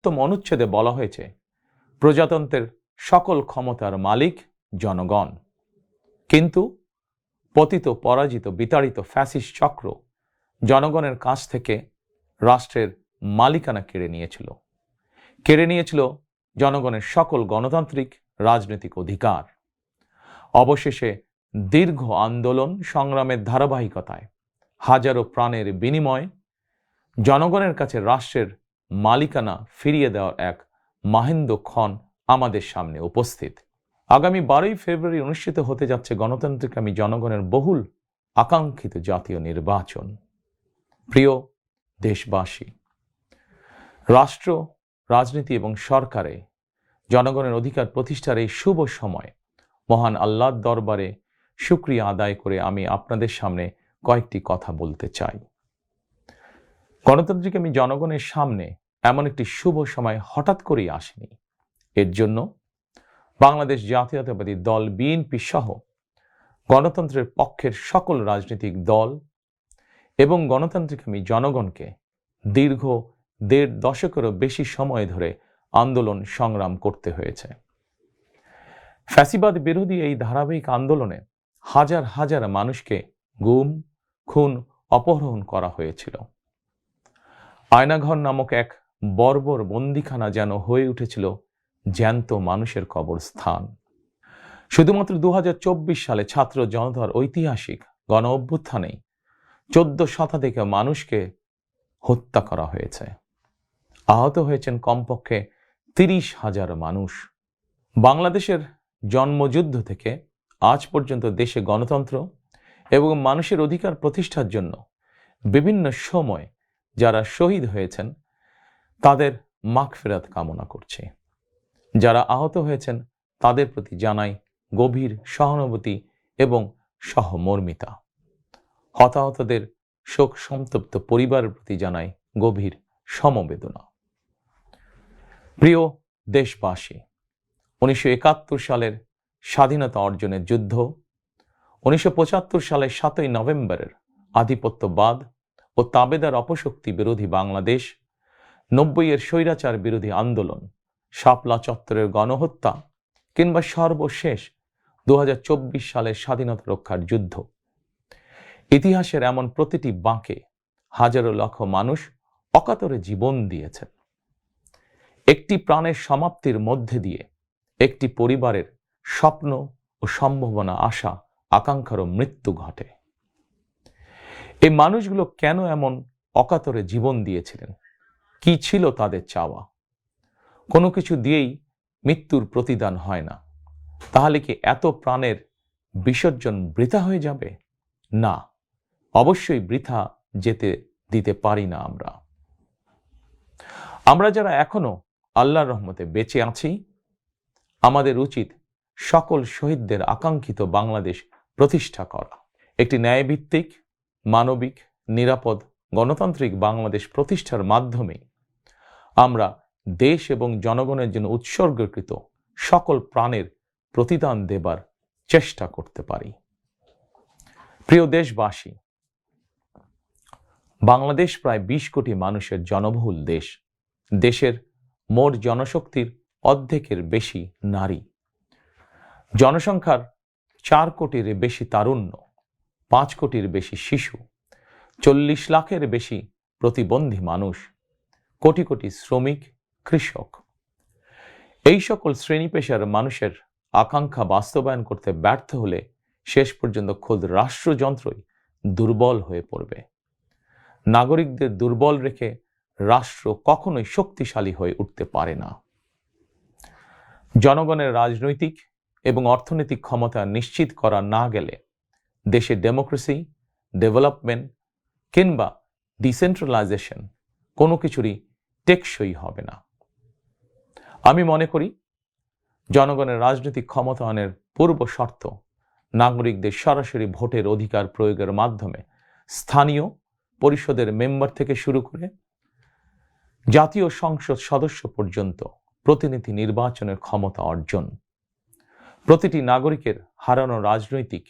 সপ্তম অনুচ্ছেদে বলা হয়েছে প্রজাতন্ত্রের সকল ক্ষমতার মালিক জনগণ। কিন্তু পতিত, পরাজিত, বিতাড়িত ফ্যাসিস্ট চক্র জনগণের কাছ থেকে রাষ্ট্রের মালিকানা কেড়ে নিয়েছিল জনগণের সকল গণতান্ত্রিক রাজনৈতিক অধিকার। অবশেষে দীর্ঘ আন্দোলন সংগ্রামের ধারাবাহিকতায় হাজারো প্রাণের বিনিময়ে জনগণের কাছে রাষ্ট্রের মালিকানা ফিরিয়ে দেওয়ার এক মাহেন্দ্রক্ষণ আমাদের সামনে উপস্থিত। আগামী 12ই ফেব্রুয়ারি অনুষ্ঠিত হতে যাচ্ছে গণতান্ত্রিকামী জনগণের বহুল আকাঙ্ক্ষিত জাতীয় নির্বাচন। প্রিয় দেশবাসী, রাষ্ট্র, রাজনীতি এবং সরকারে জনগণের অধিকার প্রতিষ্ঠার এই শুভ সময় মহান আল্লাহর দরবারে শুকরিয়া আদায় করে আমি আপনাদের সামনে কয়েকটি কথা বলতে চাই। গণতান্ত্রিকামী জনগণের সামনে এমন একটি শুভ সময় হঠাৎ করেই আসেনি। এর জন্য বাংলাদেশ জাতীয়তাবাদী দল বিএনপি সহ গণতন্ত্রের পক্ষের সকল রাজনৈতিক দল এবং গণতান্ত্রিকামী জনগণকে দীর্ঘ 1.5 দশকেরও বেশি সময় ধরে আন্দোলন সংগ্রাম করতে হয়েছে। ফ্যাসিবাদ বিরোধী এই ধারাবাহিক আন্দোলনে হাজার হাজার মানুষকে গুম, খুন, অপহরণ করা হয়েছিল। আয়নাঘর নামক এক বর্বর বন্দিখানা যেন হয়ে উঠেছিল জ্যান্ত মানুষের কবরস্থান। শুধুমাত্র 2024 সালে ছাত্র জনতার ঐতিহাসিক গণ অভ্যুত্থানেই 14 শতাধিক মানুষকে হত্যা করা হয়েছে। আহত হয়েছেন কমপক্ষে 30,000 মানুষ। বাংলাদেশের জন্মযুদ্ধ থেকে আজ পর্যন্ত দেশে গণতন্ত্র এবং মানুষের অধিকার প্রতিষ্ঠার জন্য বিভিন্ন সময় যারা শহীদ হয়েছেন তাদের মাগফিরাত কামনা করছি। যারা আহত হয়েছেন তাদের প্রতি জানাই গভীর সহানুভূতি এবং সহমর্মিতা। হতাহতদের শোক সন্তপ্ত পরিবারের প্রতি জানাই গভীর সমবেদনা। প্রিয় দেশবাসী, 1971 সালের স্বাধীনতা অর্জনের যুদ্ধ, 1975 সালের 7ই নভেম্বরের আধিপত্যবাদ ও তাবেদার অপশক্তি বিরোধী বাংলাদেশ, 90-এর স্বৈরাচার বিরোধী আন্দোলন, শাপলা চত্বরের গণহত্যা কিংবা সর্বশেষ 2024 সালের স্বাধীনতা রক্ষার যুদ্ধ, ইতিহাসের এমন প্রতিটি বাঁকে হাজারো লক্ষ মানুষ অকাতরে জীবন দিয়েছেন। একটি প্রাণের সমাপ্তির মধ্যে দিয়ে একটি পরিবারের স্বপ্ন ও সম্ভাবনা, আশা, আকাঙ্ক্ষারও মৃত্যু ঘটে। এই মানুষগুলো কেন এমন অকাতরে জীবন দিয়েছিলেন? কি ছিল তাদের চাওয়া? কোনো কিছু দিয়েই মৃত্যুর প্রতিদান হয় না। তাহলে কি এত প্রাণের বিসর্জন বৃথা হয়ে যাবে? না, অবশ্যই বৃথা যেতে দিতে পারি না। আমরা যারা এখনো আল্লাহর রহমতে বেঁচে আছি, আমাদের উচিত সকল শহীদদের আকাঙ্ক্ষিত বাংলাদেশ প্রতিষ্ঠা করা। একটি ন্যায়ভিত্তিক, মানবিক, নিরাপদ, গণতান্ত্রিক বাংলাদেশ প্রতিষ্ঠার মাধ্যমে আমরা দেশ এবং জনগণের জন্য উৎসর্গকৃত সকল প্রাণের প্রতিদান দেবার চেষ্টা করতে পারি। প্রিয় দেশবাসী, বাংলাদেশ প্রায় 20 কোটি মানুষের জনবহুল দেশ। দেশের মোট জনশক্তির অর্ধেকের বেশি নারী। জনসংখ্যার 4 কোটির বেশি তারুণ্য, 5 কোটির বেশি শিশু, 40 লাখের বেশি প্রতিবন্ধী মানুষ, কোটি কোটি শ্রমিক, কৃষক। এই সকল শ্রেণী পেশার মানুষের আকাঙ্ক্ষা বাস্তবায়ন করতে ব্যর্থ হলে শেষ পর্যন্ত খোদ রাষ্ট্রযন্ত্রই দুর্বল হয়ে পড়বে। নাগরিকদের দুর্বল রেখে রাষ্ট্র কখনোই শক্তিশালী হয়ে উঠতে পারে না। জনগণের রাজনৈতিক এবং অর্থনৈতিক ক্ষমতা নিশ্চিত করা না গেলে দেশে ডেমোক্রেসি, ডেভেলপমেন্ট কিংবা ডিসেন্ট্রালাইজেশন কোনো কিছুরই টেকসই হবে না। আমি মনে করি জনগণের রাজনৈতিক ক্ষমতায়নের পূর্ব শর্ত নাগরিকদের সরাসরি ভোটের অধিকার প্রয়োগের মাধ্যমে স্থানীয় পরিষদের মেম্বার থেকে শুরু করে জাতীয় সংসদ সদস্য পর্যন্ত প্রতিনিধি নির্বাচনের ক্ষমতা অর্জন। প্রতিটি নাগরিকের হারানো রাজনৈতিক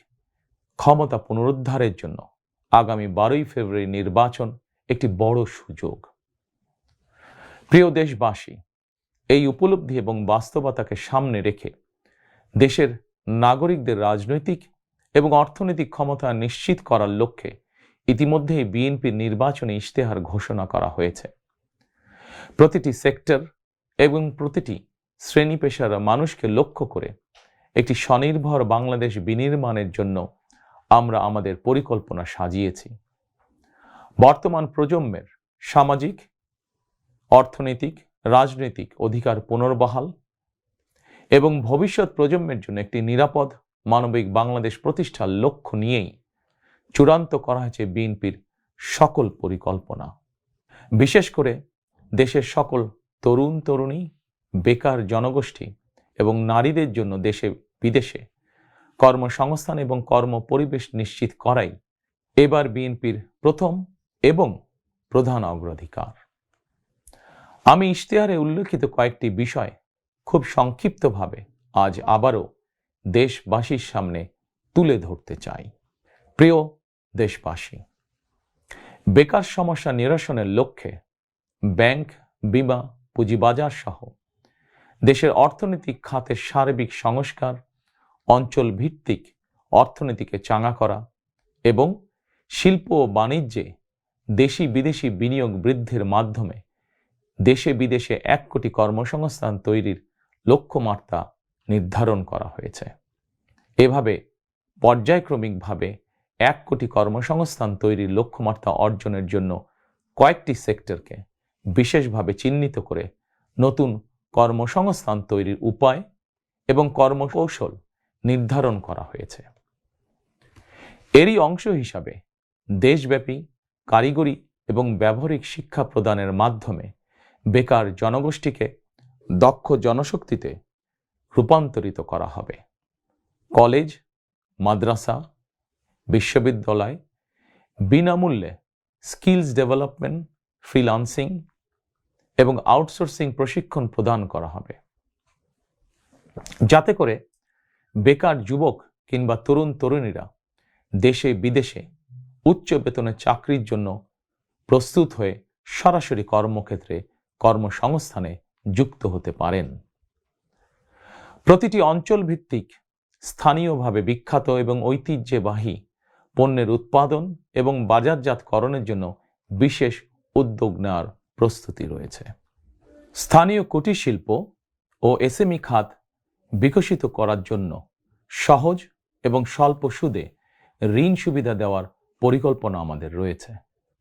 ক্ষমতা পুনরুদ্ধারের জন্য আগামী 12ই ফেব্রুয়ারি নির্বাচন একটি বড় সুযোগ। প্রিয় দেশবাসী, এই উপলব্ধি এবং বাস্তবতাকে সামনে রেখে দেশের নাগরিকদের রাজনৈতিক এবং অর্থনৈতিক ক্ষমতা নিশ্চিত করার লক্ষ্যে ইতিমধ্যেই বিএনপির নির্বাচনী ইশতেহার ঘোষণা করা হয়েছে। প্রতিটি সেক্টর এবং প্রতিটি শ্রেণী পেশার মানুষকে লক্ষ্য করে একটি স্বনির্ভর বাংলাদেশ বিনির্মাণের জন্য আমরা আমাদের পরিকল্পনা সাজিয়েছি। বর্তমান প্রজন্মের সামাজিক, অর্থনৈতিক, রাজনৈতিক অধিকার পুনর্বহাল এবং ভবিষ্যৎ প্রজন্মের জন্য একটি নিরাপদ মানবিক বাংলাদেশ প্রতিষ্ঠার লক্ষ্য নিয়েই চূড়ান্ত করা হয়েছে বিএনপির সকল পরিকল্পনা। বিশেষ করে দেশের সকল তরুণ তরুণী, বেকার জনগোষ্ঠী এবং নারীদের জন্য দেশে বিদেশে কর্মসংস্থান এবং কর্ম পরিবেশ নিশ্চিত করাই এবার বিএনপির প্রথম এবং প্রধান অগ্রাধিকার। আমি ইশতেহারে উল্লেখিত কয়েকটি বিষয় খুব সংক্ষিপ্তভাবে আজ আবারও দেশবাসীর সামনে তুলে ধরতে চাই। প্রিয় দেশবাসী, বেকার সমস্যা নিরসনের লক্ষ্যে ব্যাংক, বীমা, পুঁজিবাজার সহ দেশের অর্থনৈতিক খাতের সার্বিক সংস্কার, অঞ্চল ভিত্তিক অর্থনীতিকে চাঙা করা এবং শিল্প ও বাণিজ্যে দেশি বিদেশি বিনিয়োগ বৃদ্ধির মাধ্যমে দেশে বিদেশে 1 কোটি কর্মসংস্থান তৈরির লক্ষ্যমাত্রা নির্ধারণ করা হয়েছে। এভাবে পর্যায়ক্রমিকভাবে 1 কোটি কর্মসংস্থান তৈরির লক্ষ্যমাত্রা অর্জনের জন্য কয়েকটি সেক্টরকে বিশেষভাবে চিহ্নিত করে নতুন কর্মসংস্থান তৈরির উপায় এবং কর্মকৌশল নির্ধারণ করা হয়েছে। এরই অংশ হিসাবে দেশব্যাপী কারিগরি এবং ব্যবহারিক শিক্ষা প্রদানের মাধ্যমে বেকার জনগোষ্ঠীকে দক্ষ জনশক্তিতে রূপান্তরিত করা হবে। কলেজ, মাদ্রাসা, বিশ্ববিদ্যালয় বিনামূল্যে স্কিলস ডেভেলপমেন্ট, ফ্রিল্যান্সিং এবং আউটসোর্সিং প্রশিক্ষণ প্রদান করা হবে, যাতে করে বেকার যুবক কিংবা তরুণ তরুণীরা দেশে বিদেশে উচ্চ বেতনের চাকরির জন্য প্রস্তুত হয়ে সরাসরি কর্মক্ষেত্রে কর্মসংস্থানে যুক্ত হতে পারেন। প্রতিটি অঞ্চল ভিত্তিক স্থানীয়ভাবে বিখ্যাত এবং ঐতিহ্যবাহী পণ্যের উৎপাদন এবং বাজারজাতকরণের জন্য বিশেষ উদ্যোগ নেওয়ার প্রস্তুতি রয়েছে। স্থানীয় কুটির শিল্প ও এসএমই খাত বিকশিত করার জন্য সহজ এবং স্বল্প সুদে ঋণ সুবিধা দেওয়ার পরিকল্পনা আমাদের রয়েছে।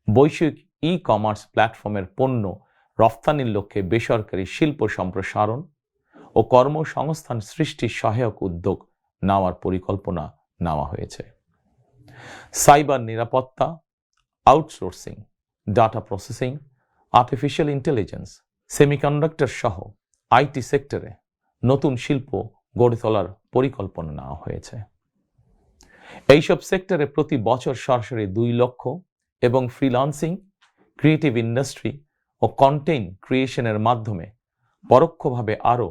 বৈশ্বিক ই-কমার্স প্ল্যাটফর্মের পণ্য রফতানির লক্ষ্যে বেসরকারি শিল্প সম্প্রসারণ ও কর্মসংস্থান সৃষ্টির সহায়ক উদ্যোগ নেওয়ার পরিকল্পনা নেওয়া হয়েছে। সাইবার নিরাপত্তা, outsourcing, data processing, artificial intelligence, semiconductor সহ আইটি সেক্টরে নতুন শিল্প গড়ে তোলার পরিকল্পনা নেওয়া হয়েছে। এইসব সেক্টরে প্রতি বছর সরাসরি 2 লক্ষ এবং ফ্রিল্যান্সিং, ক্রিয়েটিভ ইন্ডাস্ট্রি ও কন্টেন্ট ক্রিয়েশনের মাধ্যমে পরোক্ষভাবে আরও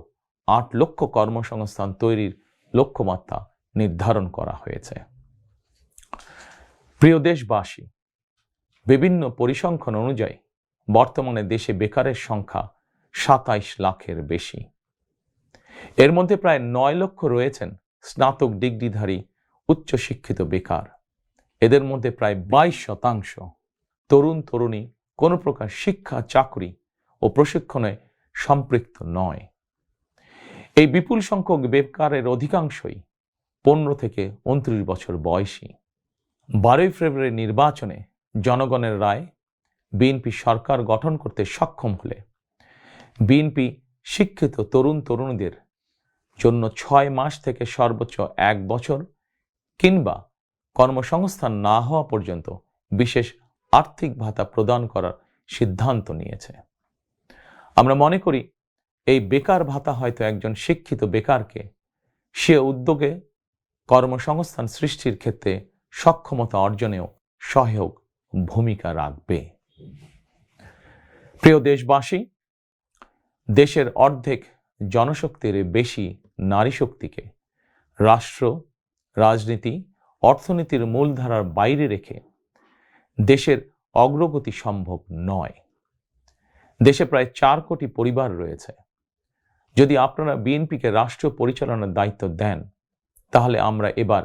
8 লক্ষ কর্মসংস্থান তৈরির লক্ষ্যমাত্রা নির্ধারণ করা হয়েছে। প্রিয় দেশবাসী, বিভিন্ন পরিসংখ্যান অনুযায়ী বর্তমানে দেশে বেকারের সংখ্যা 27 লাখের বেশি। এর মধ্যে প্রায় 9 লক্ষ রয়েছেন স্নাতক ডিগ্রিধারী উচ্চশিক্ষিত বেকার। এদের মধ্যে প্রায় 22% তরুণ তরুণী কোনো প্রকার শিক্ষা, চাকরি ও প্রশিক্ষণে সম্পৃক্ত নয়। এই বিপুল সংখ্যক বেকারের অধিকাংশই 15 থেকে 29 বছর বয়সী। 12 ফেব্রুয়ারি নির্বাচনে জনগণের রায় বিএনপি সরকার গঠন করতে সক্ষম হলে বিএনপি শিক্ষিত তরুণ তরুণীদের জন্য 6 মাস থেকে সর্বোচ্চ 1 বছর কিংবা কর্মসংস্থান না হওয়া পর্যন্ত বিশেষ আর্থিক ভাতা প্রদান করার সিদ্ধান্ত নিয়েছে। আমরা মনে করি এই বেকার ভাতা হয়তো একজন শিক্ষিত বেকারকে সে উদ্যোগে কর্মসংস্থান সৃষ্টির ক্ষেত্রে সক্ষমতা অর্জনেও সহায়ক ভূমিকা রাখবে। প্রিয় দেশবাসী, দেশের অর্ধেক জনশক্তির বেশি নারী শক্তিকে রাষ্ট্র, রাজনীতি, অর্থনীতির মূলধারার বাইরে রেখে দেশের অগ্রগতি সম্ভব নয়। দেশে প্রায় 4 কোটি পরিবার রয়েছে। যদি আপনারা বিএনপিকে রাষ্ট্র পরিচালনার দায়িত্ব দেন, তাহলে আমরা এবার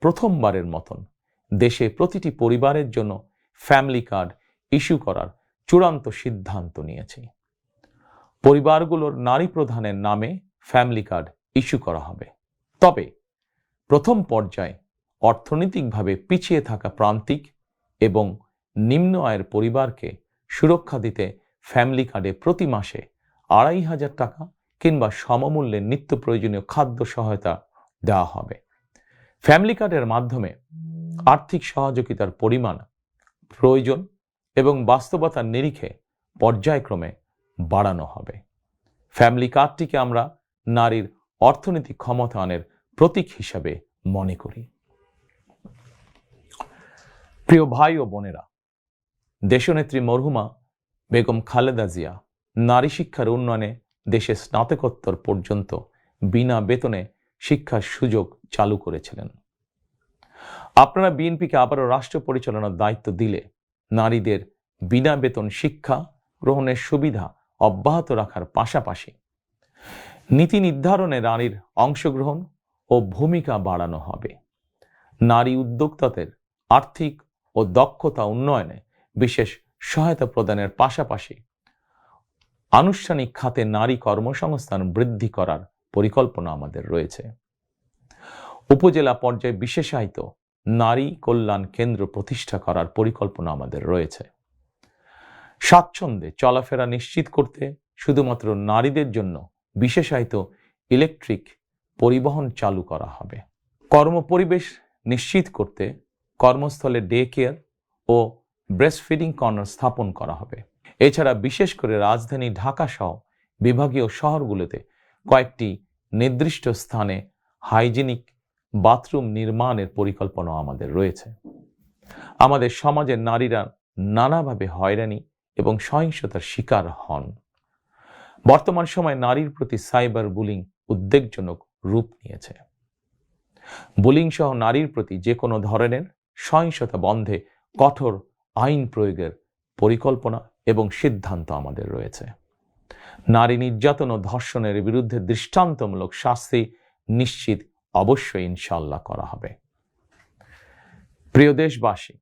প্রথমবারের মতন দেশে প্রতিটি পরিবারের জন্য ফ্যামিলি কার্ড ইস্যু করার চূড়ান্ত সিদ্ধান্ত নিয়েছি। পরিবারগুলোর নারী প্রধানের নামে ফ্যামিলি কার্ড ইস্যু করা হবে। তবে প্রথম পর্যায়ে অর্থনৈতিকভাবে পিছিয়ে থাকা প্রান্তিক এবং নিম্ন আয়ের পরিবারকে সুরক্ষা দিতে ফ্যামিলি কার্ডে প্রতি মাসে 2,500 টাকা কিংবা সমমূল্যে নিত্য প্রয়োজনীয় খাদ্য সহায়তা দেওয়া হবে। ফ্যামিলি কার্ডের মাধ্যমে আর্থিক সহযোগিতার পরিমাণ, প্রয়োজন এবং বাস্তবতার নিরিখে পর্যায়ক্রমে বাড়ানো হবে। ফ্যামিলি কার্ডটিকে আমরা নারীর অর্থনৈতিক ক্ষমতায়নের প্রতীক হিসাবে মনে করি। প্রিয় ভাই ও বোনেরা, দেশনেত্রী মরহুমা বেগম খালেদা জিয়া নারী শিক্ষার উন্নয়নে দেশে স্নাতকোত্তর পর্যন্ত বিনা বেতনে শিক্ষার সুযোগ চালু করেছিলেন। আপনারা বিএনপিকে আবারও রাষ্ট্র পরিচালনার দায়িত্ব দিলে নারীদের বিনা বেতন শিক্ষা গ্রহণের সুবিধা অব্যাহত রাখার পাশাপাশি নীতি নির্ধারণে নারীর অংশগ্রহণ ও ভূমিকা বাড়ানো হবে। নারী উদ্যোক্তাদের আর্থিক ও দক্ষতা উন্নয়নে বিশেষ সহায়তা প্রদানের পাশাপাশি আনুষ্ঠানিক খাতে নারী কর্মসংস্থান বৃদ্ধি করার পরিকল্পনা আমাদের রয়েছে। উপজেলা পর্যায়ে বিশেষায়িত নারী কল্যাণ কেন্দ্র প্রতিষ্ঠা করার পরিকল্পনা আমাদের রয়েছে। স্বাচ্ছন্দ্যে চলাফেরা নিশ্চিত করতে শুধুমাত্র নারীদের জন্য বিশেষায়িত ইলেকট্রিক পরিবহন চালু করা হবে। কর্মপরিবেশ নিশ্চিত করতে কর্মস্থলে ডে কেয়ার ও ব্রেস্টফিডিং কর্নার স্থাপন করা হবে। এছাড়া বিশেষ করে রাজধানী ঢাকা সহ বিভাগীয় শহরগুলোতে কয়েকটি নির্দিষ্ট স্থানে হাইজিনিক বাথরুম নির্মাণের পরিকল্পনা আমাদের রয়েছে। আমাদের সমাজের নারীরা নানাভাবে হয়রানি এবং সহিংসতার শিকার হন। বর্তমান সময়ে নারীর প্রতি সাইবার বুলিং উদ্বেগজনক রূপ নিয়েছে। বুলিং সহ নারীর প্রতি যে কোনো ধরনের সহিংসতা বন্ধে কঠোর আইন প্রয়োগের পরিকল্পনা এবং সিদ্ধান্ত আমাদের রয়েছে। নারী নির্যাতন ও ধর্ষণের বিরুদ্ধে দৃষ্টান্তমূলক শাস্তি নিশ্চিত অবশ্যই ইনশাআল্লাহ করা হবে। প্রিয় দেশবাসী,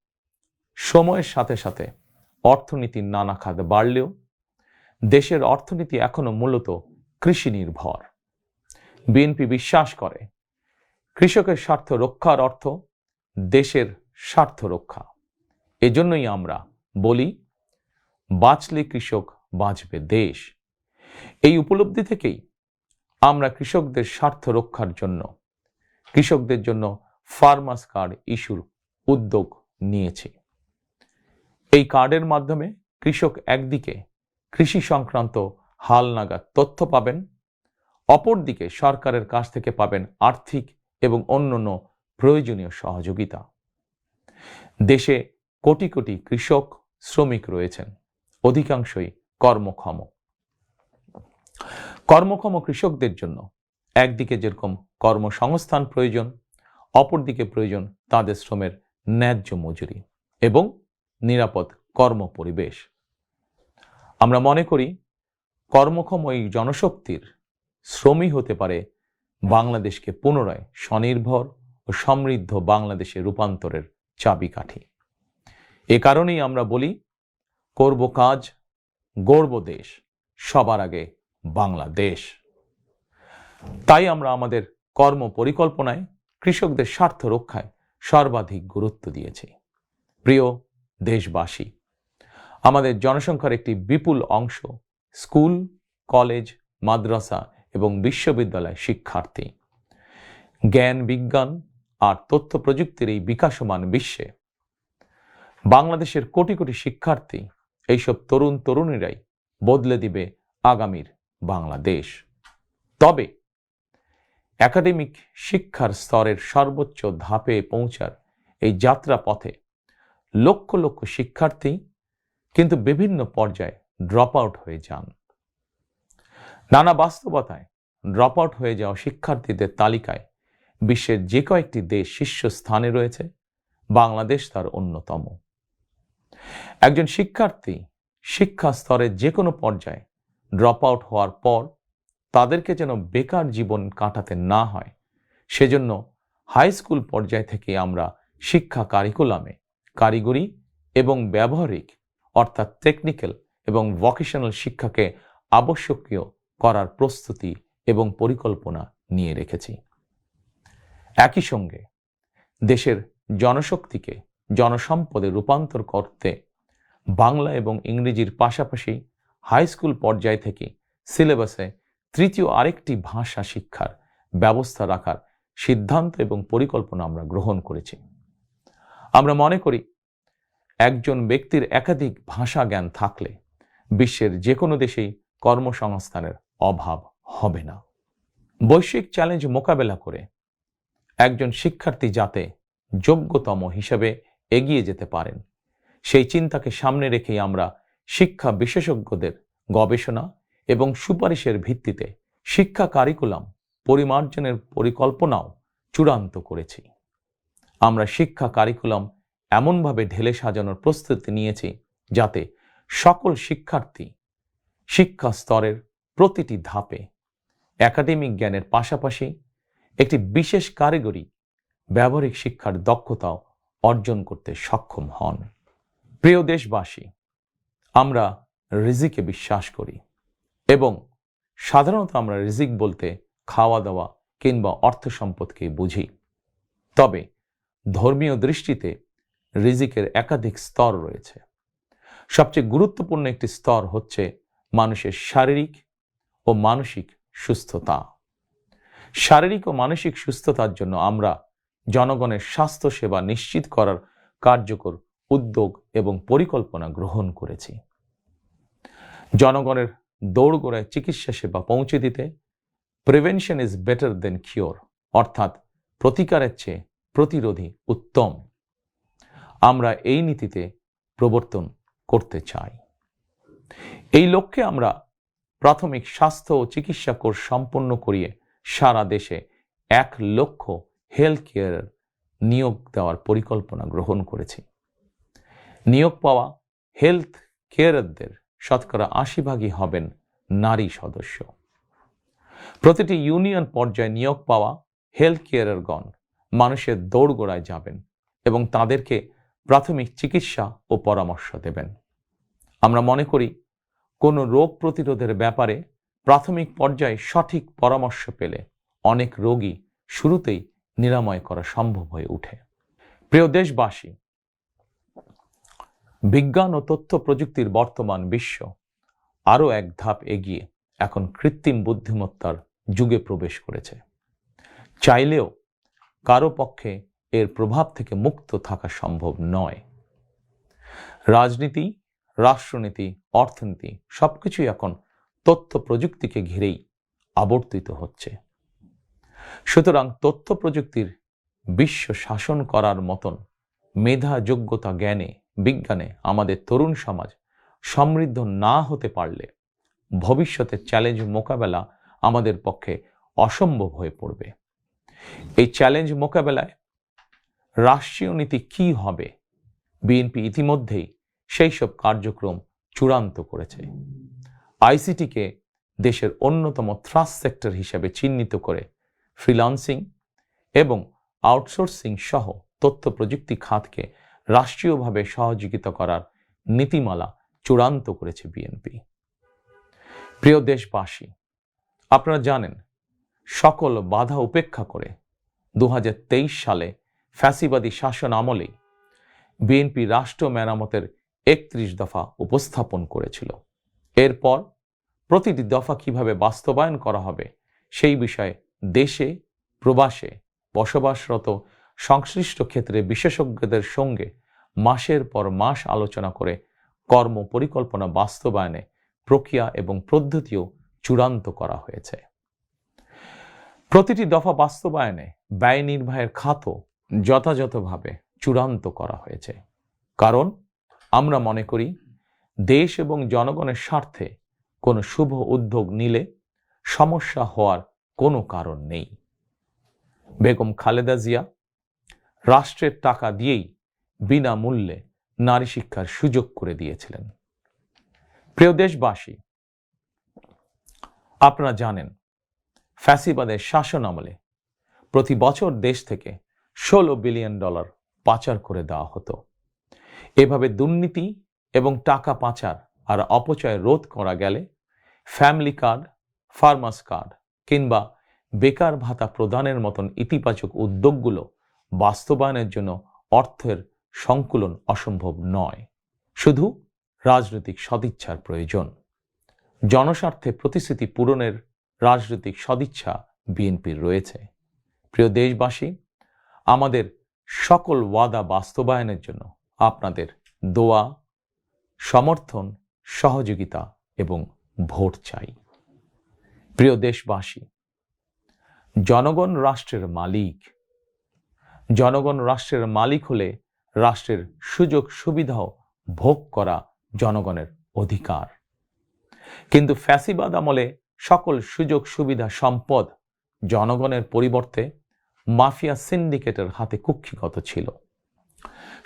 সময়ের সাথে সাথে অর্থনীতির নানা খাত বাড়লেও দেশের অর্থনীতি এখনো মূলত কৃষি নির্ভর। বিএনপি বিশ্বাস করে কৃষকের স্বার্থ রক্ষার অর্থ দেশের স্বার্থ রক্ষা। এজন্যই আমরা বলি, বাঁচলে কৃষক বাঁচবে দেশ। এই উপলব্ধি থেকেই আমরা কৃষকদের স্বার্থ রক্ষার জন্য কৃষকদের জন্য ফার্মার্স কার্ড ইস্যুর উদ্যোগ নিয়েছি। এই কার্ডের মাধ্যমে কৃষক একদিকে কৃষি সংক্রান্ত হালনাগাদ তথ্য পাবেন, অপরদিকে সরকারের কাছ থেকে পাবেন আর্থিক এবং অন্যান্য প্রয়োজনীয় সহযোগিতা। দেশে কোটি কোটি কৃষক শ্রমিক রয়েছেন, অধিকাংশই কর্মক্ষম। কর্মক্ষম কৃষকদের জন্য একদিকে যেরকম কর্মসংস্থান প্রয়োজন, অপরদিকে প্রয়োজন তাদের শ্রমের ন্যায্য মজুরি এবং নিরাপদ কর্মপরিবেশ। আমরা মনে করি কর্মক্ষম এই জনশক্তির শ্রমই হতে পারে বাংলাদেশকে পুনরায় স্বনির্ভর ও সমৃদ্ধ বাংলাদেশে রূপান্তরের চাবিকাঠি। এ কারণেই আমরা বলি, করব কাজ, গড়ব দেশ, সবার আগে বাংলাদেশ। তাই আমরা আমাদের কর্ম পরিকল্পনায় কৃষকদের স্বার্থ রক্ষায় সর্বাধিক গুরুত্ব দিয়েছি। প্রিয় দেশবাসী, আমাদের জনসংখ্যার একটি বিপুল অংশ স্কুল, কলেজ, মাদ্রাসা এবং বিশ্ববিদ্যালয় শিক্ষার্থী। জ্ঞান, বিজ্ঞান আর তথ্য প্রযুক্তির এই বিকাশমান বিশ্বে বাংলাদেশের কোটি কোটি শিক্ষার্থী, এইসব তরুণ তরুণীরাই বদলে দিবে আগামীর বাংলাদেশ। তবে একাডেমিক শিক্ষার স্তরের সর্বোচ্চ ধাপে পৌঁছার এই যাত্রা পথে লক্ষ লক্ষ শিক্ষার্থী কিন্তু বিভিন্ন পর্যায়ে ড্রপ আউট হয়ে যান। নানা বাস্তবতায় ড্রপ আউট হয়ে যাওয়া শিক্ষার্থীদের তালিকায় বিশ্বের যে কয়েকটি দেশ শীর্ষস্থানে রয়েছে, বাংলাদেশ তার অন্যতম। একজন শিক্ষার্থী শিক্ষা স্তরের যে কোনো পর্যায়ে ড্রপ আউট হওয়ার পর তাদেরকে যেন বেকার জীবন কাটাতে না হয়, সেজন্য হাই স্কুল পর্যায় থেকে আমরা শিক্ষা কারিকুলামে কারিগরি এবং ব্যবহারিক অর্থাৎ টেকনিক্যাল এবং ভোকেশনাল শিক্ষাকে আবশ্যকীয় করার প্রস্তুতি এবং পরিকল্পনা নিয়ে রেখেছি। একই সঙ্গে দেশের জনশক্তিকে জনসম্পদে রূপান্তর করতে বাংলা এবং ইংরেজির পাশাপাশি হাই স্কুল পর্যায় থেকে সিলেবাসে তৃতীয় আরেকটি ভাষা শিক্ষার ব্যবস্থা রাখার সিদ্ধান্ত এবং পরিকল্পনা আমরা গ্রহণ করেছি। আমরা মনে করি একজন ব্যক্তির একাধিক ভাষা জ্ঞান থাকলে বিশ্বের যে কোনো দেশেই কর্মসংস্থানের অভাব হবে না। বৈশ্বিক চ্যালেঞ্জ মোকাবেলা করে একজন শিক্ষার্থী যাতে যোগ্যতম হিসেবে এগিয়ে যেতে পারেন, সেই চিন্তাকে সামনে রেখেই আমরা শিক্ষা বিশেষজ্ঞদের গবেষণা এবং সুপারিশের ভিত্তিতে শিক্ষা কারিকুলাম পরিমার্জনের পরিকল্পনাও চূড়ান্ত করেছি। আমরা শিক্ষা কারিকুলাম এমনভাবে ঢেলে সাজানোর প্রস্তুতি নিয়েছি যাতে সকল শিক্ষার্থী শিক্ষা স্তরের প্রতিটি ধাপে একাডেমিক জ্ঞানের পাশাপাশি একটি বিশেষ কারিগরি ব্যবহারিক শিক্ষার দক্ষতাও অর্জন করতে সক্ষম হন। প্রিয় দেশবাসী, আমরা রিজিকে বিশ্বাস করি এবং সাধারণত আমরা রিজিক বলতে খাওয়া দাওয়া কিংবা অর্থ সম্পদকে বুঝি। তবে ধর্মীয় দৃষ্টিতে রিজিকের একাধিক স্তর রয়েছে। সবচেয়ে গুরুত্বপূর্ণ একটি স্তর হচ্ছে মানুষের শারীরিক ও মানসিক সুস্থতা। শারীরিক ও মানসিক সুস্থতার জন্য আমরা জনগণের স্বাস্থ্য সেবা নিশ্চিত করার কার্যকর উদ্যোগ এবং পরিকল্পনা গ্রহণ করেছি। জনগণের দৌড়গোড়ায় চিকিৎসা সেবা পৌঁছে দিতে prevention is better then cure, অর্থাৎ প্রতিকারের চেয়ে প্রতিরোধী উত্তম, আমরা এই নীতিতে প্রবর্তন করতে চাই। এই লক্ষ্যে আমরা প্রাথমিক স্বাস্থ্য ও চিকিৎসা কোর্স সম্পন্ন করিয়ে সারা দেশে 1 লক্ষ হেলথ কেয়ার নিয়োগ দেওয়ার পরিকল্পনা গ্রহণ করেছি। নিয়োগ পাওয়া হেলথ কেয়ারদের শতকরা 80% হবেন নারী সদস্য। প্রতিটি ইউনিয়ন পর্যায়ে নিয়োগ পাওয়া হেলথ কেয়ারগণ মানুষের দৌড়গোড়ায় যাবেন এবং তাদেরকে প্রাথমিক চিকিৎসা ও পরামর্শ দেবেন। আমরা মনে করি কোনো রোগ প্রতিরোধের ব্যাপারে প্রাথমিক পর্যায়ে সঠিক পরামর্শ পেলে অনেক রোগী শুরুতেই নিরাময় করা সম্ভব হয়ে ওঠে। প্রিয় দেশবাসী, বিজ্ঞান ও তথ্য প্রযুক্তির বর্তমান বিশ্ব আরও এক ধাপ এগিয়ে এখন কৃত্রিম বুদ্ধিমত্তার যুগে প্রবেশ করেছে। চাইলেও কারো পক্ষে এর প্রভাব থেকে মুক্ত থাকা সম্ভব নয়। রাজনীতি, রাষ্ট্রনীতি, অর্থনীতি সবকিছুই এখন তথ্য প্রযুক্তিকে ঘিরেই আবর্তিত হচ্ছে। সুতরাং তথ্য প্রযুক্তির বিশ্ব শাসন করার মতন মেধা, যোগ্যতা, জ্ঞানে, বিজ্ঞানে আমাদের তরুণ সমাজ সমৃদ্ধ না হতে পারলে ভবিষ্যতের চ্যালেঞ্জ মোকাবেলা আমাদের পক্ষে অসম্ভব হয়ে পড়বে। এই চ্যালেঞ্জ মোকাবেলায় রাষ্ট্রীয় নীতি কি হবে, বিএনপি ইতিমধ্যেই সেই সব কার্যক্রম চূড়ান্ত করেছে। আইসিটিকে দেশের অন্যতম থ্রাস্ট সেক্টর হিসেবে চিহ্নিত করে ফ্রিল্যান্সিং এবং আউটসোর্সিং সহ তথ্য প্রযুক্তি খাতকে রাষ্ট্রীয়ভাবে সহযোগিতা করার নীতিমালা চূড়ান্ত করেছে বিএনপি। প্রিয় দেশবাসী, আপনারা জানেন সকল বাধা উপেক্ষা করে 2023 সালে ফ্যাসিবাদী শাসন আমলেই বিএনপি রাষ্ট্র মেরামতের 31 দফা উপস্থাপন করেছিল। এরপর প্রতিটি দফা কিভাবে বাস্তবায়ন করা হবে সেই বিষয়ে দেশে প্রবাসে বসবাসরত সংশ্লিষ্ট ক্ষেত্রে বিশেষজ্ঞদের সঙ্গে মাসের পর মাস আলোচনা করে কর্ম পরিকল্পনা বাস্তবায়নে প্রক্রিয়া এবং পদ্ধতিও চূড়ান্ত করা হয়েছে। প্রতিটি দফা বাস্তবায়নে ব্যয় নির্বাহের খাতও যথাযথভাবে চূড়ান্ত করা হয়েছে। কারণ আমরা মনে করি দেশ এবং জনগণের স্বার্থে কোনো শুভ উদ্যোগ নিলে সমস্যা হওয়ার কোনো কারণ নেই। বেগম খালেদা জিয়া রাষ্ট্রের টাকা দিয়েই বিনামূল্যে নারী শিক্ষার সুযোগ করে দিয়েছিলেন। প্রিয় দেশবাসী, আপনারা জানেন ফ্যাসিবাদের শাসন আমলে প্রতি বছর দেশ থেকে $16 বিলিয়ন পাচার করে দেওয়া হতো। এভাবে দুর্নীতি এবং টাকা পাচার আর অপচয় রোধ করা গেলে ফ্যামিলি কার্ড, ফার্মার্স কার্ড কিংবা বেকার ভাতা প্রদানের মতন ইতিবাচক উদ্যোগগুলো বাস্তবায়নের জন্য অর্থের সংকুলন অসম্ভব নয়। শুধু রাজনৈতিক সদিচ্ছার প্রয়োজন। জনস্বার্থে প্রতিশ্রুতি পূরণের রাজনৈতিক সদিচ্ছা বিএনপির রয়েছে। প্রিয় দেশবাসী, আমাদের সকল ওয়াদা বাস্তবায়নের জন্য আপনাদের দোয়া, সমর্থন, সহযোগিতা এবং ভোট চাই। প্রিয় দেশবাসী, জনগণ রাষ্ট্রের মালিক। জনগণ রাষ্ট্রের মালিক হলে রাষ্ট্রের সুযোগ সুবিধাও ভোগ করা জনগণের অধিকার। কিন্তু ফ্যাসিবাদ আমলে সকল সুযোগ সুবিধা সম্পদ জনগণের পরিবর্তে মাফিয়া সিন্ডিকেটের হাতে কুক্ষিগত ছিল।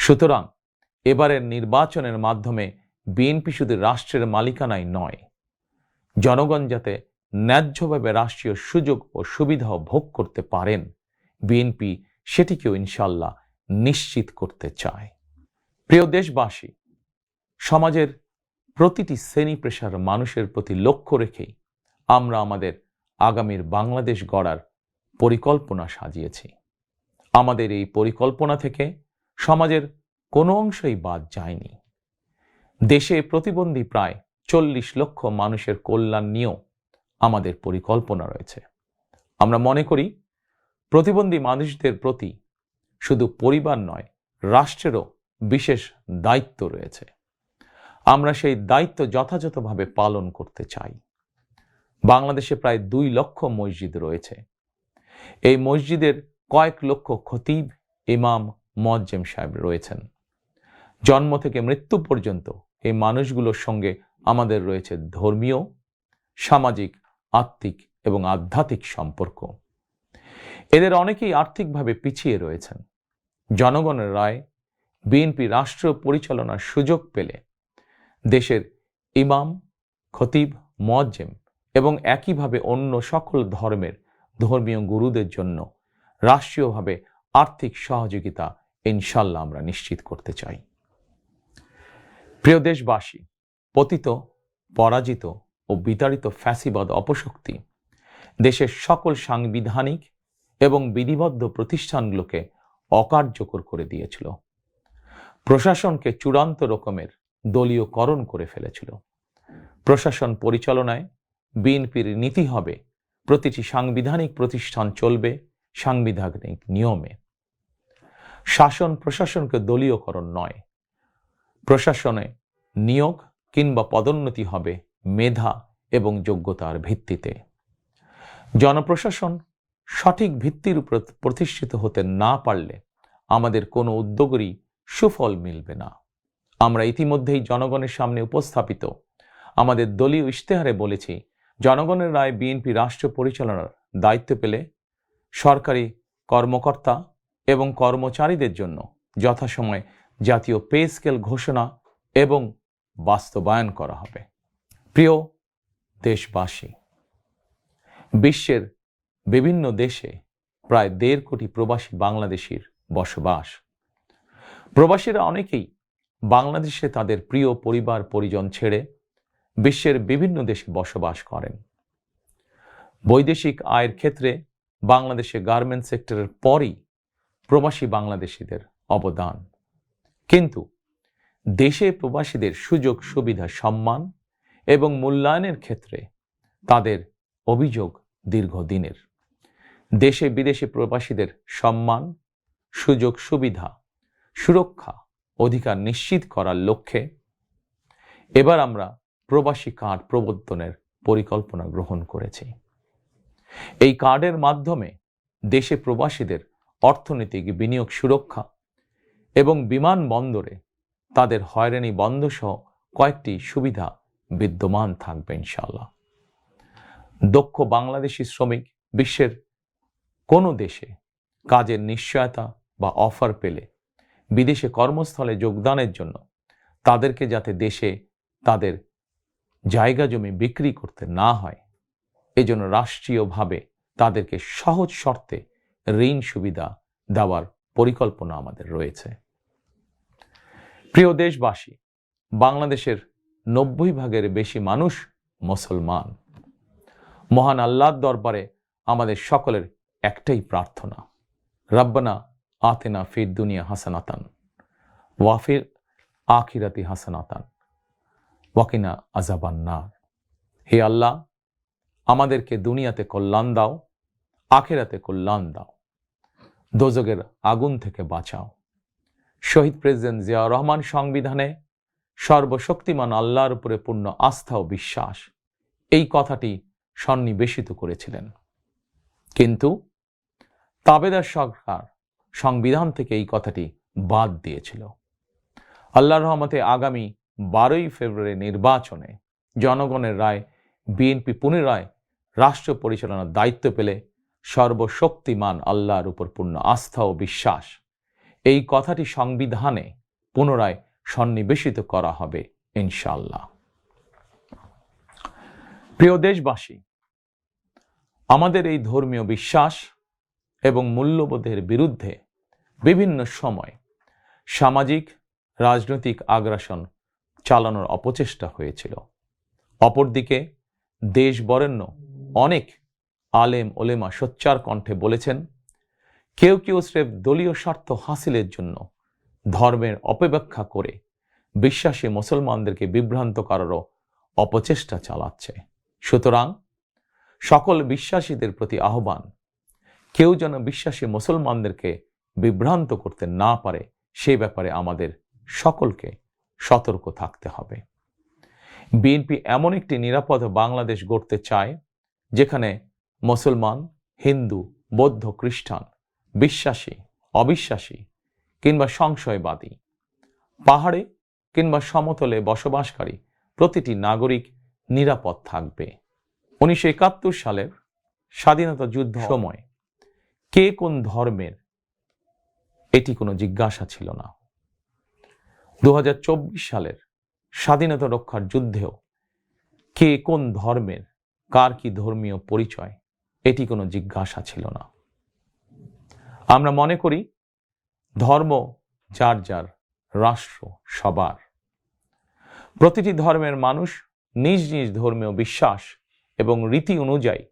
সুতরাং এবারের নির্বাচনের মাধ্যমে বিএনপি শুধু রাষ্ট্রের মালিকানাই নয়, জনগণ যাতে ন্যায্যভাবে রাষ্ট্রীয় সুযোগ ও সুবিধাও ভোগ করতে পারেন, বিএনপি সেটিকেও ইনশাল্লাহ নিশ্চিত করতে চায়। প্রিয় দেশবাসী, সমাজের প্রতিটি শ্রেণী পেশার মানুষের প্রতি লক্ষ্য রেখেই আমরা আমাদের আগামীর বাংলাদেশ গড়ার পরিকল্পনা সাজিয়েছি। আমাদের এই পরিকল্পনা থেকে সমাজের কোনো অংশই বাদ যায়নি। দেশে প্রতিবন্ধী প্রায় 40 লক্ষ মানুষের কল্যাণ নিয়েও আমাদের পরিকল্পনা রয়েছে। আমরা মনে করি প্রতিবন্ধী মানুষদের প্রতি শুধু পরিবার নয়, রাষ্ট্রেরও বিশেষ দায়িত্ব রয়েছে। আমরা সেই দায়িত্ব যথাযথভাবে পালন করতে চাই। বাংলাদেশে প্রায় 2 লক্ষ মসজিদ রয়েছে। এই মসজিদের কয়েক লক্ষ খতিব, ইমাম, মুয়াজ্জিম সাহেব রয়েছেন। জন্ম থেকে মৃত্যু পর্যন্ত এই মানুষগুলোর সঙ্গে আমাদের রয়েছে ধর্মীয়, সামাজিক, আত্মিক এবং আধ্যাত্মিক সম্পর্ক। এদের অনেকেই আর্থিকভাবে পিছিয়ে রয়েছেন। জনগণের রায় বিএনপি রাষ্ট্র পরিচালনার সুযোগ পেলে দেশের ইমাম, খতিব, মুয়াজ্জিম এবং একইভাবে অন্য সকল ধর্মের ধর্মীয় গুরুদের জন্য রাষ্ট্রীয়ভাবে আর্থিক সহযোগিতা ইনশাল্লাহ আমরা নিশ্চিত করতে চাই। প্রিয় দেশবাসী, পতিত, পরাজিত ও বিতাড়িত ফ্যাসিবাদ অপশক্তি দেশের সকল সাংবিধানিক এবং বিধিবদ্ধ প্রতিষ্ঠানগুলোকে অকার্যকর করে দিয়েছিল। প্রশাসনকে চূড়ান্ত রকমের দলীয়করণ করে ফেলেছিল। প্রশাসন পরিচালনায় বিএনপির নীতি হবে প্রতিটি সাংবিধানিক প্রতিষ্ঠান চলবে সাংবিধানিক নিয়মে। শাসন প্রশাসনকে দলীয়করণ নয়। প্রশাসনে নিয়োগ কিংবা পদোন্নতি হবে মেধা এবং যোগ্যতার ভিত্তিতে। জনপ্রশাসন সঠিক ভিত্তির উপর প্রতিষ্ঠিত হতে না পারলে আমাদের কোনো উদ্যোগেরই সুফল মিলবে না। আমরা ইতিমধ্যেই জনগণের সামনে উপস্থাপিত আমাদের দলীয় ইশতেহারে বলেছি, জনগণের রায় বিএনপি রাষ্ট্র পরিচালনার দায়িত্ব পেলে সরকারি কর্মকর্তা এবং কর্মচারীদের জন্য যথাসময়ে জাতীয় পে স্কেল ঘোষণা এবং বাস্তবায়ন করা হবে। প্রিয় দেশবাসী, বিশ্বের বিভিন্ন দেশে প্রায় 1.5 কোটি প্রবাসী বাংলাদেশির বসবাস। প্রবাসীরা অনেকেই বাংলাদেশে তাদের প্রিয় পরিবার পরিজন ছেড়ে বিশ্বের বিভিন্ন দেশে বসবাস করেন। বৈদেশিক আয়ের ক্ষেত্রে বাংলাদেশে গার্মেন্টস সেক্টরের পরই প্রবাসী বাংলাদেশিদের অবদান। কিন্তু দেশে প্রবাসীদের সুযোগ সুবিধা, সম্মান এবং মূল্যায়নের ক্ষেত্রে তাদের অভিযোগ দীর্ঘদিনের। দেশে বিদেশে প্রবাসীদের সম্মান, সুযোগ সুবিধা, সুরক্ষা, অধিকার নিশ্চিত করার লক্ষ্যে এবার আমরা প্রবাসী কার্ড প্রবর্তনের পরিকল্পনা গ্রহণ করেছি। এই কার্ডের মাধ্যমে দেশে প্রবাসীদের অর্থনৈতিক বিনিয়োগ সুরক্ষা এবং বিমানবন্দরে তাদের হয়রানি বন্ধ সহ কয়েকটি সুবিধা বিদ্যমান থাকবে ইনশাআল্লাহ। দক্ষ বাংলাদেশি শ্রমিক বিশ্বের কোনো দেশে কাজের নিশ্চয়তা বা অফার পেলে বিদেশে কর্মস্থলে যোগদানের জন্য তাদেরকে যাতে দেশে তাদের জায়গা জমি বিক্রি করতে না হয়, এজন্য রাষ্ট্রীয়ভাবে তাদেরকে সহজ শর্তে ঋণ সুবিধা দেওয়ার পরিকল্পনা আমাদের রয়েছে। প্রিয় দেশবাসী, বাংলাদেশের 90% বেশি মানুষ মুসলমান। মহান আল্লাহর দরবারে আমাদের সকলের একটাই প্রার্থনা, রব্বানা আতিনা ফিদ দুনিয়া হাসানাতান ওয়া ফিল আখিরাতি হাসানাতান ওয়া কিনা আযাবান নার। হে আল্লাহ, আমাদেরকে দুনিয়াতে কল্যাণ দাও, আখিরাতে কল্যাণ দাও, দোজখের আগুন থেকে বাঁচাও। শহীদ প্রেসিডেন্ট জিয়াউর রহমান সংবিধানে সর্বশক্তিমান আল্লাহর উপরে পূর্ণ আস্থা ও বিশ্বাস, এই কথাটি সন্নিবেশিত করেছিলেন। কিন্তু তাবেদার সরকার সংবিধান থেকে এই কথাটি বাদ দিয়েছিল। আল্লাহর রহমতে আগামী 12ই ফেব্রুয়ারি নির্বাচনে জনগণের রায় বিএনপি পুনরায় রাষ্ট্র পরিচালনার দায়িত্ব পেলে সর্বশক্তিমান আল্লাহর উপর পূর্ণ আস্থা ও বিশ্বাস, এই কথাটি সংবিধানে পুনরায় সন্নিবেশিত করা হবে ইনশাআল্লাহ। প্রিয় দেশবাসী, আমাদের এই ধর্মীয় বিশ্বাস এবং মূল্যবোধের বিরুদ্ধে বিভিন্ন সময় সামাজিক রাজনৈতিক আগ্রাসন চালানোর অপচেষ্টা হয়েছিল। অপরদিকে দেশ বরেণ্য অনেক আলেম ওলেমা সোচ্চার কণ্ঠে বলেছেন, কেউ কেউ স্রেফ দলীয় স্বার্থ হাসিলের জন্য ধর্মের অপব্যাখ্যা করে বিশ্বাসী মুসলমানদেরকে বিভ্রান্ত করারও অপচেষ্টা চালাচ্ছে। সুতরাং সকল বিশ্বাসীদের প্রতি আহ্বান, কেউ যেন বিশ্বাসী মুসলমানদেরকে বিভ্রান্ত করতে না পারে, সে ব্যাপারে আমাদের সকলকে সতর্ক থাকতে হবে। বিএনপি এমন একটি নিরাপদ বাংলাদেশ গড়তে চায় যেখানে মুসলমান, হিন্দু, বৌদ্ধ, খ্রিস্টান, বিশ্বাসী, অবিশ্বাসী কিংবা সংশয়বাদী, পাহাড়ে কিংবা সমতলে বসবাসকারী প্রতিটি নাগরিক নিরাপদ থাকবে। 1971 সালের স্বাধীনতা যুদ্ধ সময় কে কোন ধর্মের এটি কোনো জিজ্ঞাসা ছিল না। 2024 সালের স্বাধীনতা রক্ষার যুদ্ধেও কে কোন ধর্মের, কার কি ধর্মীয় পরিচয়, এটি কোনো জিজ্ঞাসা ছিল না। আমরা মনে করি ধর্ম যার যার, রাষ্ট্র সবার। প্রতিটি ধর্মের মানুষ নিজ নিজ ধর্মীয় বিশ্বাস এবং রীতি অনুযায়ী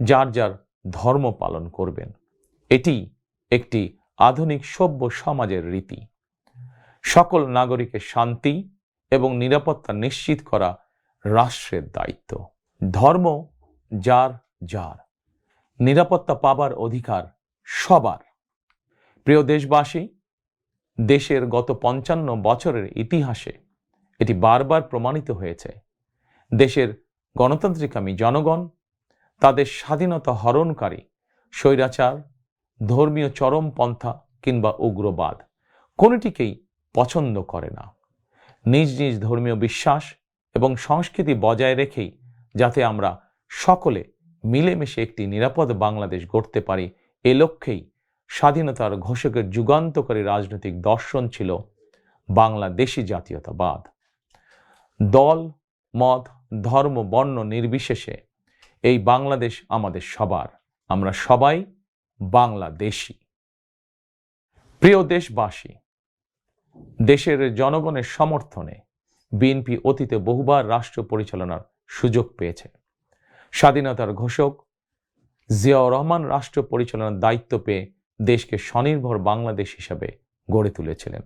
যার যার ধর্ম পালন করবেন। এটি একটি আধুনিক সভ্য সমাজের রীতি। সকল নাগরিকের শান্তি এবং নিরাপত্তা নিশ্চিত করা রাষ্ট্রের দায়িত্ব। ধর্ম যার যার, নিরাপত্তা পাবার অধিকার সবার। প্রিয় দেশবাসী, দেশের গত 55 বছরের ইতিহাসে এটি বারবার প্রমাণিত হয়েছে, দেশের গণতান্ত্রিকামী জনগণ তাদের স্বাধীনতা হরণকারী স্বৈরাচার, ধর্মীয় চরমপন্থা কিংবা উগ্রবাদ কোনটিকেই পছন্দ করে না। নিজ নিজ ধর্মীয় বিশ্বাস এবং সংস্কৃতি বজায় রেখেই যাতে আমরা সকলে মিলেমিশে একটি নিরাপদ বাংলাদেশ গড়তে পারি, এ লক্ষ্যেই স্বাধীনতার ঘোষকের যুগান্তকারী রাজনৈতিক দর্শন ছিল বাংলাদেশি জাতীয়তাবাদ। দল, মত, ধর্ম, বর্ণ নির্বিশেষে এই বাংলাদেশ আমাদের সবার। আমরা সবাই বাংলাদেশী। প্রিয় দেশবাসী, দেশের জনগণের সমর্থনে বিএনপি অতীতে বহুবার রাষ্ট্র পরিচালনার সুযোগ পেয়েছে। স্বাধীনতার ঘোষক জিয়াউর রহমান রাষ্ট্র পরিচালনার দায়িত্ব পেয়ে দেশকে স্বনির্ভর বাংলাদেশ হিসাবে গড়ে তুলেছিলেন।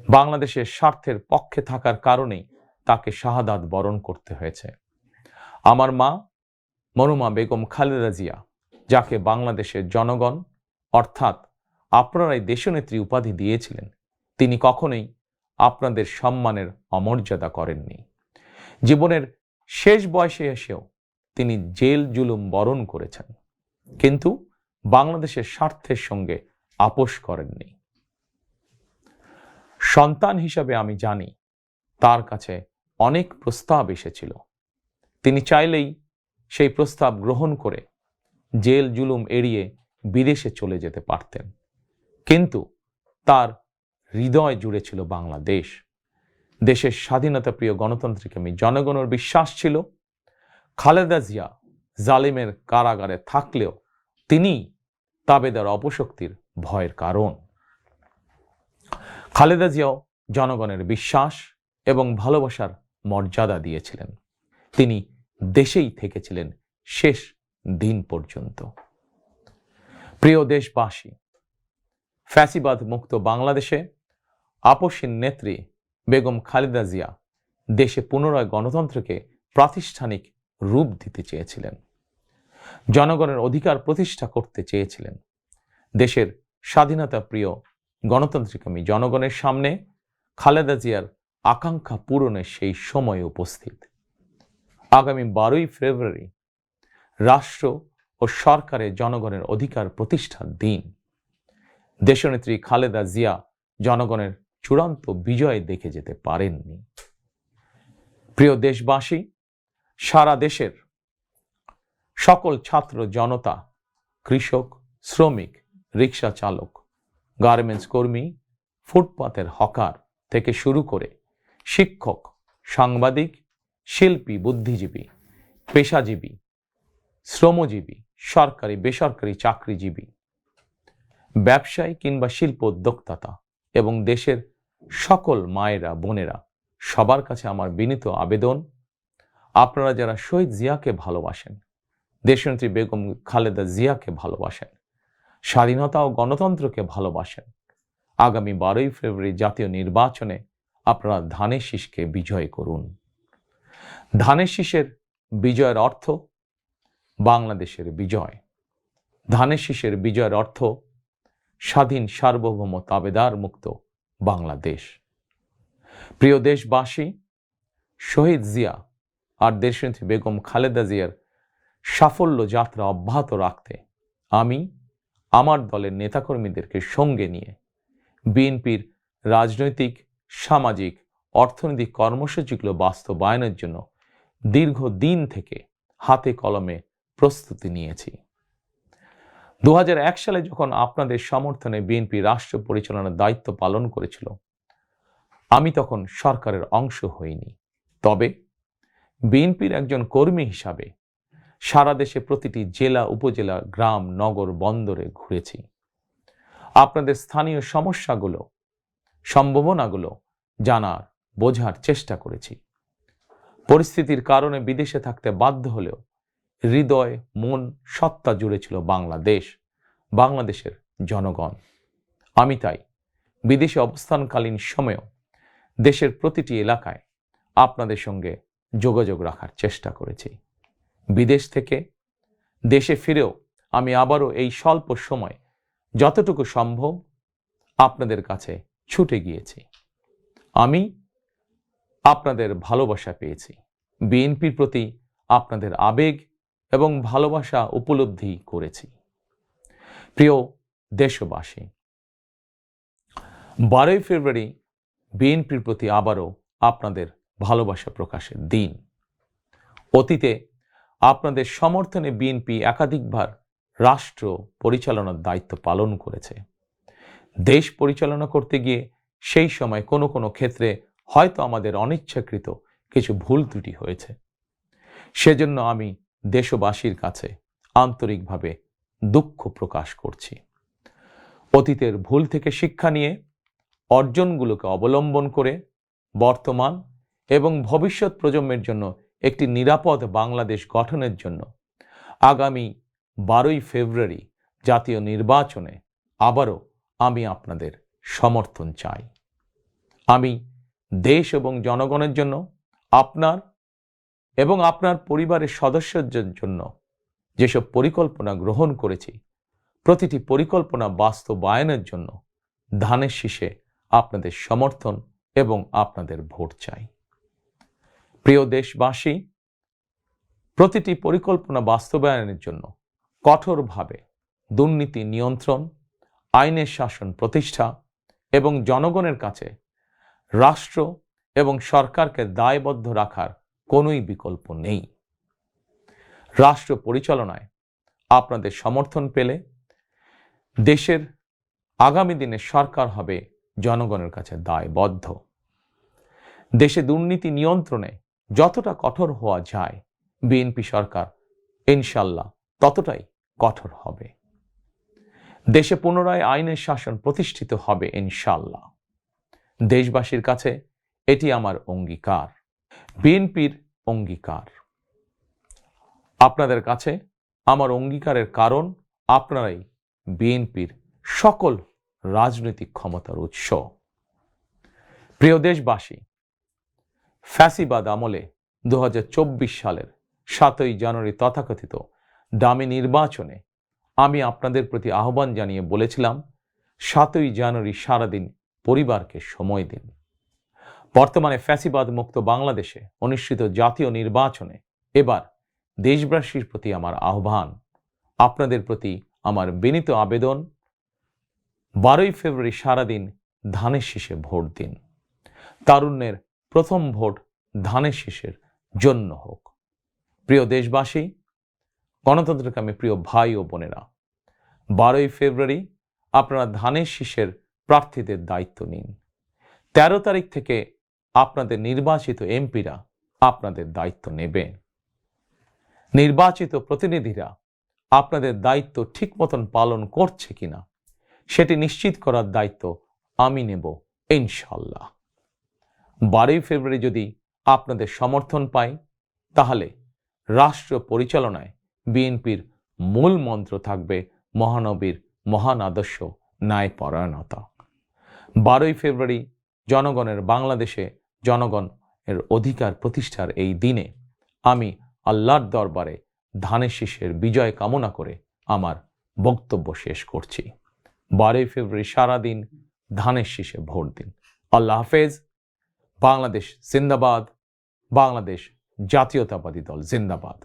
বাংলাদেশের স্বার্থের পক্ষে থাকার কারণেই তাকে শাহাদাত বরণ করতে হয়েছে। আমার মা মরহুমা বেগম খালেদা জিয়া, যাকে বাংলাদেশের জনগণ অর্থাৎ আপনারাই দেশনেত্রী উপাধি দিয়েছিলেন, তিনি কখনোই আপনাদের সম্মানের অমর্যাদা করেননি। জীবনের শেষ বয়সে এসেও তিনি জেল জুলুম বরণ করেছেন, কিন্তু বাংলাদেশের স্বার্থের সঙ্গে আপোষ করেননি। সন্তান হিসাবে আমি জানি তার কাছে অনেক প্রস্তাব এসেছিল। তিনি চাইলেই সেই প্রস্তাব গ্রহণ করে জেল জুলুম এড়িয়ে বিদেশে চলে যেতে পারতেন, কিন্তু তার হৃদয় জুড়ে ছিল বাংলাদেশ। দেশের স্বাধীনতা প্রিয় গণতন্ত্রকামী জনগণের বিশ্বাস ছিল খালেদা জিয়া জালিমের কারাগারে থাকলেও তিনি তাবেদার অপশক্তির ভয়ের কারণ। খালেদা জিয়াও জনগণের বিশ্বাস এবং ভালোবাসার মর্যাদা দিয়েছিলেন। তিনি দেশেই থেকেছিলেন শেষ দিন পর্যন্ত। প্রিয় দেশবাসী, ফ্যাসিবাদ মুক্ত বাংলাদেশে আপসীন নেত্রী বেগম খালেদা জিয়া দেশে পুনরায় গণতন্ত্রকে প্রাতিষ্ঠানিক রূপ দিতে চেয়েছিলেন, জনগণের অধিকার প্রতিষ্ঠা করতে চেয়েছিলেন। দেশের স্বাধীনতা প্রিয় গণতন্ত্রকামী জনগণের সামনে খালেদা জিয়ার আকাঙ্ক্ষা পূরণের সেই সময় উপস্থিত। আগামী 12ই ফেব্রুয়ারি রাষ্ট্র ও সরকারের জনগণের অধিকার প্রতিষ্ঠার দিন। দেশনেত্রী খালেদা জিয়া জনগণের চূড়ান্ত বিজয় দেখে যেতে পারেননি। প্রিয় দেশবাসী, সারা দেশের সকল ছাত্র জনতা, কৃষক, শ্রমিক, রিক্সা চালক, গার্মেন্টস কর্মী, ফুটপাতের হকার থেকে শুরু করে শিক্ষক, সাংবাদিক, শিল্পী, বুদ্ধিজীবী, পেশাজীবী, শ্রমজীবী, সরকারি বেসরকারি চাকরিজীবী, ব্যবসায়ী কিংবা শিল্প উদ্যোক্তা এবং দেশের সকল মায়েরা, বোনেরা, সবার কাছে আমার বিনীত আবেদন, আপনারা যারা শহীদ জিয়াকে ভালোবাসেন, দেশনেত্রী বেগম খালেদা জিয়াকে ভালোবাসেন, স্বাধীনতা ও গণতন্ত্রকে ভালোবাসেন, আগামী 12ই ফেব্রুয়ারি জাতীয় নির্বাচনে আপনারা ধানের শীষকে বিজয় করুন। ধানের শীষের বিজয়ের অর্থ বাংলাদেশের বিজয়। ধানের শীষের বিজয়ের অর্থ স্বাধীন, সার্বভৌম, তাবেদার মুক্ত বাংলাদেশ। প্রিয় দেশবাসী, শহীদ জিয়া আর দেশনেত্রী বেগম খালেদা জিয়ার সাফল্য যাত্রা অব্যাহত রাখতে আমি আমার দলের নেতাকর্মীদেরকে সঙ্গে নিয়ে বিএনপির রাজনৈতিক, সামাজিক, অর্থনৈতিক কর্মসূচিগুলো বাস্তবায়নের জন্য দীর্ঘদিন থেকে হাতে কলমে প্রস্তুতি নিয়েছি। 2001 সালে যখন আপনাদের সমর্থনে বিএনপি রাষ্ট্র পরিচালনার দায়িত্ব পালন করেছিল, আমি তখন সরকারের অংশ হইনি। তবে বিএনপির একজন কর্মী হিসাবে সারা দেশে প্রতিটি জেলা, উপজেলা, গ্রাম, নগর, বন্দরে ঘুরেছি। আপনাদের স্থানীয় সমস্যাগুলো, সম্ভাবনাগুলো জানার, বোঝার চেষ্টা করেছি। পরিস্থিতির কারণে বিদেশে থাকতে বাধ্য হলেও হৃদয়, মন, সত্তা জুড়ে ছিল বাংলাদেশ, বাংলাদেশের জনগণ। আমি তাই বিদেশে অবস্থানকালীন সময়েও দেশের প্রতিটি এলাকায় আপনাদের সঙ্গে যোগাযোগ রাখার চেষ্টা করেছি। বিদেশ থেকে দেশে ফিরেও আমি আবারও এই স্বল্প সময় যতটুকু সম্ভব আপনাদের কাছে ছুটে গিয়েছি। আমি আপনাদের ভালোবাসা পেয়েছি, বিএনপির প্রতি আপনাদের আবেগ এবং ভালোবাসা উপলব্ধি করেছি। প্রিয় দেশবাসী, 12ই ফেব্রুয়ারি বিএনপির প্রতি আবারও আপনাদের ভালোবাসা প্রকাশের দিন। অতীতে আপনাদের সমর্থনে বিএনপি একাধিকবার রাষ্ট্র পরিচালনার দায়িত্ব পালন করেছে। দেশ পরিচালনা করতে গিয়ে সেই সময় কোনো কোনো ক্ষেত্রে হয়তো আমাদের অনিচ্ছাকৃত কিছু ভুল ত্রুটি হয়েছে। সেজন্য আমি দেশবাসীর কাছে আন্তরিকভাবে দুঃখ প্রকাশ করছি। অতীতের ভুল থেকে শিক্ষা নিয়ে অর্জনগুলোকে অবলম্বন করে বর্তমান এবং ভবিষ্যৎ প্রজন্মের জন্য একটি নিরাপদ বাংলাদেশ গঠনের জন্য আগামী 12ই ফেব্রুয়ারি জাতীয় নির্বাচনে আবারও আমি আপনাদের সমর্থন চাই। আমি দেশ এবং জনগণের জন্য, আপনার এবং আপনার পরিবারের সদস্যদের জন্য যেসব পরিকল্পনা গ্রহণ করেছি, প্রতিটি পরিকল্পনা বাস্তবায়নের জন্য ধানের শীষে আপনাদের সমর্থন এবং আপনাদের ভোট চাই। প্রিয় দেশবাসী, প্রতিটি পরিকল্পনা বাস্তবায়নের জন্য কঠোরভাবে দুর্নীতি নিয়ন্ত্রণ, আইনের শাসন প্রতিষ্ঠা এবং জনগণের কাছে রাষ্ট্র এবং সরকারকে দায়বদ্ধ রাখার কোনোই বিকল্প নেই। রাষ্ট্র পরিচালনায় আপনাদের সমর্থন পেলে দেশের আগামী দিনে সরকার হবে জনগণের কাছে দায়বদ্ধ। দেশে দুর্নীতি নিয়ন্ত্রণে যতটা কঠোর হওয়া যায় বিএনপি সরকার ইনশাল্লাহ ততটাই কঠোর হবে। দেশে পুনরায় আইনের শাসন প্রতিষ্ঠিত হবে ইনশাল্লাহ। দেশবাসীর কাছে এটি আমার অঙ্গীকার, বিএনপির অঙ্গীকার। আপনাদের কাছে আমার অঙ্গীকারের কারণ আপনারাই বিএনপির সকল রাজনৈতিক ক্ষমতার উৎস। প্রিয় দেশবাসী, ফ্যাসিবাদ আমলে 2024 সালের 7ই জানুয়ারি তথাকথিত ডামি নির্বাচনে আমি আপনাদের প্রতি আহ্বান জানিয়ে বলেছিলাম 7ই জানুয়ারি সারাদিন পরিবারকে সময় দিন। বর্তমানে ফ্যাসিবাদ মুক্ত বাংলাদেশে অনুষ্ঠিত জাতীয় নির্বাচনে এবার দেশবাসীর প্রতি আমার আহ্বান, আপনাদের প্রতি আমার বিনীত আবেদন, 12ই ফেব্রুয়ারি সারাদিন ধানের শীষে ভোট দিন। তারুণ্যের প্রথম ভোট ধানের শীষের জন্য হোক। প্রিয় দেশবাসী, গণতন্ত্রকামী প্রিয় ভাই ও বোনেরা, 12ই ফেব্রুয়ারি আপনারা ধানের শীষের প্রার্থীদের দায়িত্ব নিন। 13 তারিখ থেকে আপনাদের নির্বাচিত এমপিরা আপনাদের দায়িত্ব নেবে। নির্বাচিত প্রতিনিধিরা আপনাদের দায়িত্ব ঠিক মতন পালন করছে কিনা সেটি নিশ্চিত করার দায়িত্ব আমি নেব ইনশাল্লাহ। 12ই ফেব্রুয়ারি যদি আপনাদের সমর্থন পাই তাহলে রাষ্ট্র পরিচালনায় বিএনপির মূল মন্ত্র থাকবে মহানবীর মহান আদর্শ ন্যায়পরায়ণতা। 12ই ফেব্রুয়ারি জনগণের বাংলাদেশে জনগণের অধিকার প্রতিষ্ঠার এই দিনে আমি আল্লাহর দরবারে ধানের শীষের বিজয় কামনা করে আমার বক্তব্য শেষ করছি। 12ই ফেব্রুয়ারি সারাদিন ধানের শীষে ভোট দিন। আল্লাহ হাফেজ। বাংলাদেশ জিন্দাবাদ। বাংলাদেশ জাতীয়তাবাদী দল জিন্দাবাদ।